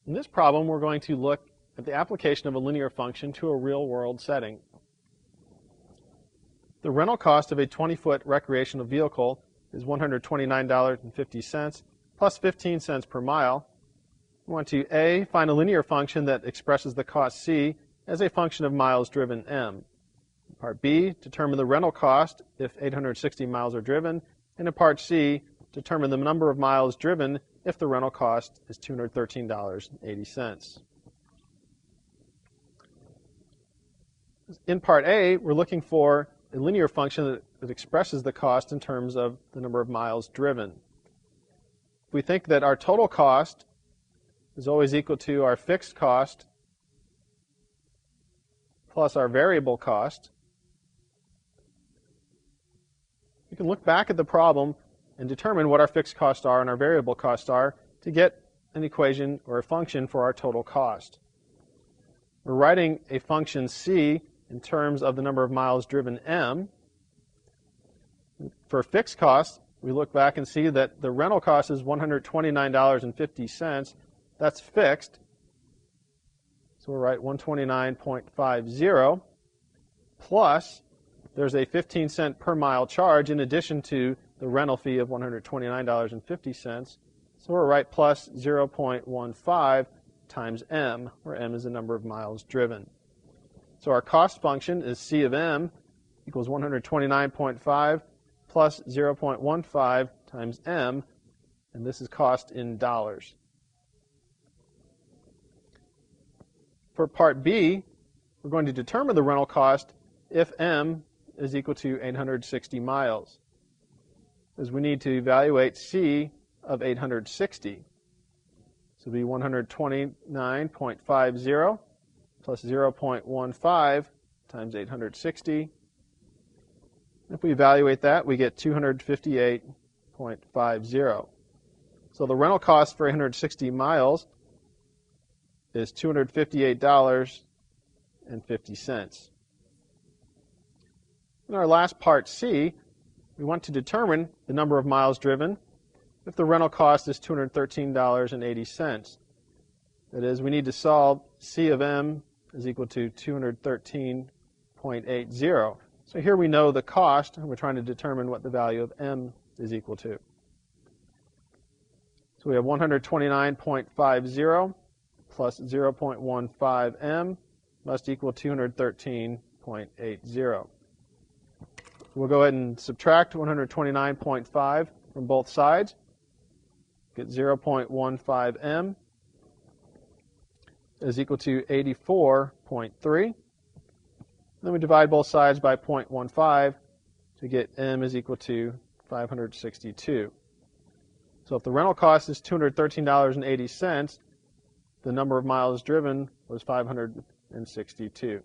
In this problem, we're going to look at the application of a linear function to a real-world setting. The rental cost of a 20-foot recreational vehicle is $129.50 plus 15 cents per mile. We want to A, find a linear function that expresses the cost C as a function of miles driven M. Part B, determine the rental cost if 860 miles are driven. And in Part C, determine the number of miles driven if the rental cost is $213.80. In Part A, we're looking for a linear function that expresses the cost in terms of the number of miles driven. If we think that our total cost is always equal to our fixed cost plus our variable cost, we can look back at the problem and determine what our fixed costs are and our variable costs are to get an equation or a function for our total cost. We're writing a function C in terms of the number of miles driven M. For fixed costs, we look back and see that the rental cost is $129.50. That's fixed. So we'll write 129.50 plus there's a 15 cent per mile charge in addition to the rental fee of $129.50. So we'll write plus 0.15 times M, where M is the number of miles driven. So our cost function is C of M equals 129.5 plus 0.15 times M, and this is cost in dollars. For Part B, we're going to determine the rental cost if M is equal to 860 miles, as we need to evaluate C of 860. So it'll be 129.50 plus 0.15 times 860. If we evaluate that, we get 258.50. So the rental cost for 860 miles is $258.50. In our last part C, we want to determine the number of miles driven if the rental cost is $213.80. That is, we need to solve C of M is equal to 213.80. So here we know the cost, and we're trying to determine what the value of M is equal to. So we have 129.50 plus 0.15 M must equal 213.80. We'll go ahead and subtract 129.5 from both sides. Get 0.15 M is equal to 84.3. Then we divide both sides by 0.15 to get M is equal to 562. So if the rental cost is $213.80, the number of miles driven was 562.